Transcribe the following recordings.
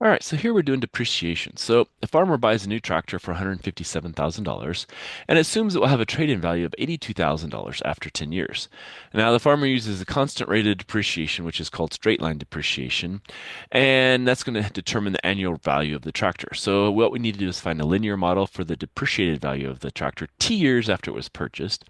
All right, so here we're doing depreciation. So a farmer buys a new tractor for $157,000 and assumes it will have a trade-in value of $82,000 after 10 years. Now the farmer uses a constant rate of depreciation, which is called straight line depreciation, and that's going to determine the annual value of the tractor. So what we need to do is find a linear model for the depreciated value of the tractor T years after it was purchased.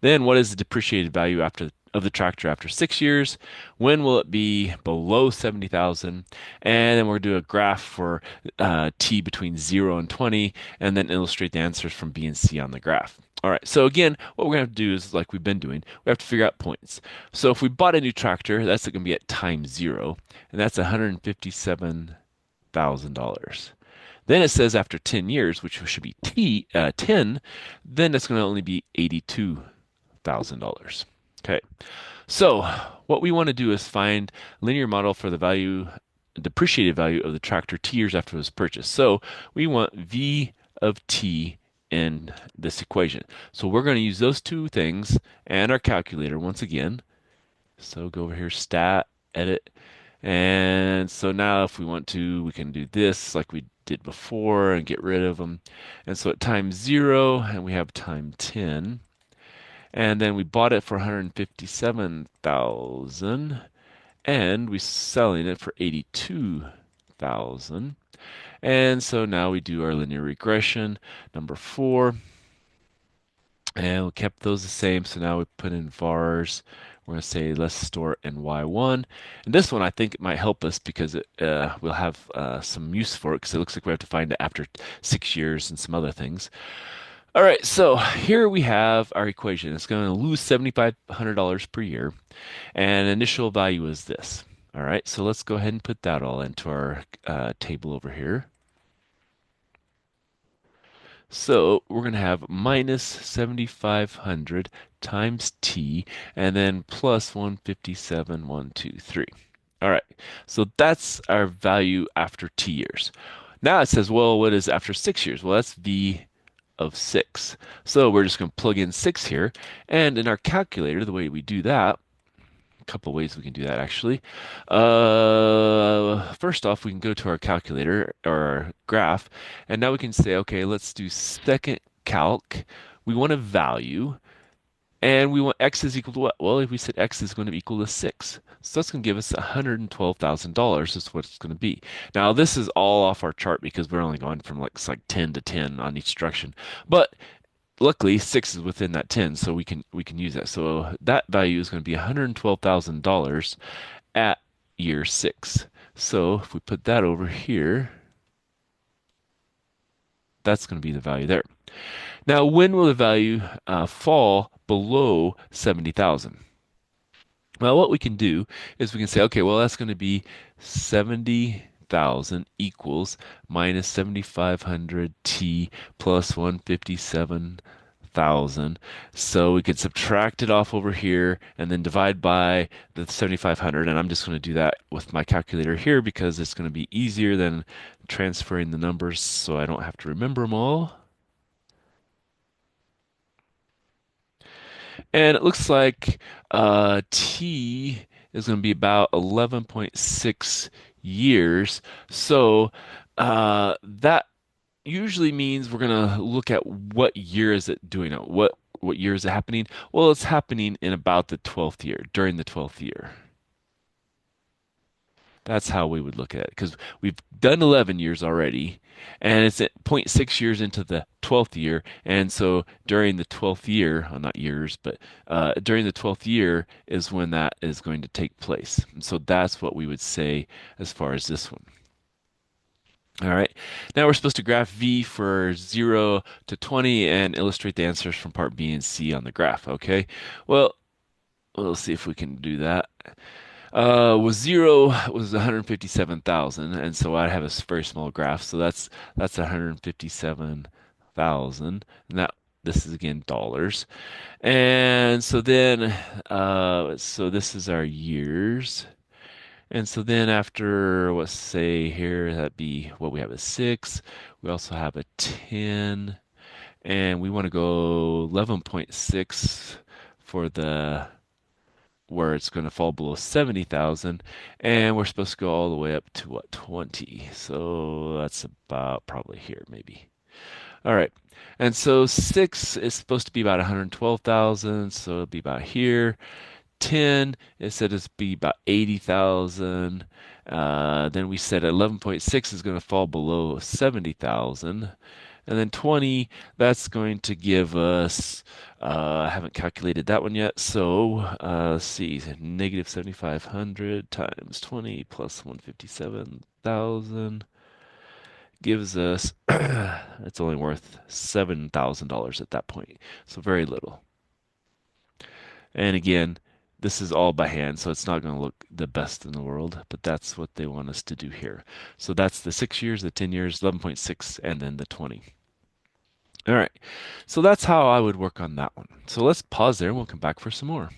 Then what is the depreciated value after of the tractor after 6 years? When will it be below 70,000? And then we're going to do a graph for t between 0 and 20, and then illustrate the answers from B and C on the graph. All right, so again, what we're going to have to do is like we've been doing, we have to figure out points. So if we bought a new tractor, that's going to be at time 0, and that's $157,000. Then it says after 10 years, which should be 10, then it's going to only be $82,000. Okay. So what we want to do is find linear model for the value, depreciated value of the tractor T years after it was purchased. So we want V of T in this equation. So we're going to use those two things and our calculator once again. So go over here, stat, edit. And so now if we want to, we can do this like we did before and get rid of them. And so at time 0, and we have time 10. And then we bought it for 157,000 and we're selling it for 82,000. And so now we do our linear regression, number 4, and we kept those the same. So now we put in vars. We're going to say let's store ny1. And this one I think it might help us because we'll have some use for it because it looks like we have to find it after 6 years and some other things. All right, so here we have our equation. It's going to lose $7,500 per year, and initial value is this. All right, so let's go ahead and put that all into our table over here. So we're going to have minus 7,500 times t, and then plus 157,123. All right, so that's our value after t years. Now it says, well, what is after 6 years? Well, that's v of 6. So we're just going to plug in 6 here. And in our calculator, the way we do that, a couple ways we can do that actually. First off, we can go to our calculator or our graph, and now we can say, okay, let's do second calc. We want a value, and we want x is equal to what? Well, if we said x is going to equal to 6. So that's going to give us $112,000 is what it's going to be. Now, this is all off our chart because we're only going from like 10 to 10 on each instruction. But luckily, 6 is within that 10, so we can use that. So that value is going to be $112,000 at year 6. So if we put that over here, that's going to be the value there. Now, when will the value fall below 70,000? Well, what we can do is we can say, okay, well, that's going to be 70,000 equals minus 7,500 t plus 157,000. So we could subtract it off over here and then divide by the 7,500. And I'm just going to do that with my calculator here because it's going to be easier than transferring the numbers so I don't have to remember them all. And it looks like T is going to be about 11.6 years. So that usually means we're going to look at what year is it doing it? What year is it happening? Well, it's happening in about the 12th year, during the 12th year. That's how we would look at it because we've done 11 years already, and it's at zero point 0.6 years into the 12th year. And so during the 12th year, well, not years, but during the 12th year is when that is going to take place. And so that's what we would say as far as this one. All right. Now we're supposed to graph V for 0 to 20 and illustrate the answers from part B and C on the graph. Okay. Well, we'll see if we can do that. Was 0 was 157,000, and so I have a very small graph, so that's 157,000, and that this is again dollars, and so then so this is our years, and so then after let's say here that'd be what we have a 6, we also have a 10, and we want to go 11.6 for the where it's going to fall below 70,000, and we're supposed to go all the way up to what, 20. So that's about probably here maybe. All right. And so 6 is supposed to be about 112,000, so it'll be about here. 10, it said it's be about 80,000. Then we said 11.6 is going to fall below 70,000. And then 20, that's going to give us, I haven't calculated that one yet. So let's see, negative 7,500 times 20 plus 157,000 gives us, it's only worth $7,000 at that point. So very little. And again, this is all by hand, so it's not going to look the best in the world, but that's what they want us to do here. So that's the 6 years, the 10 years, 11.6, and then the 20. All right, so that's how I would work on that one. So let's pause there and we'll come back for some more.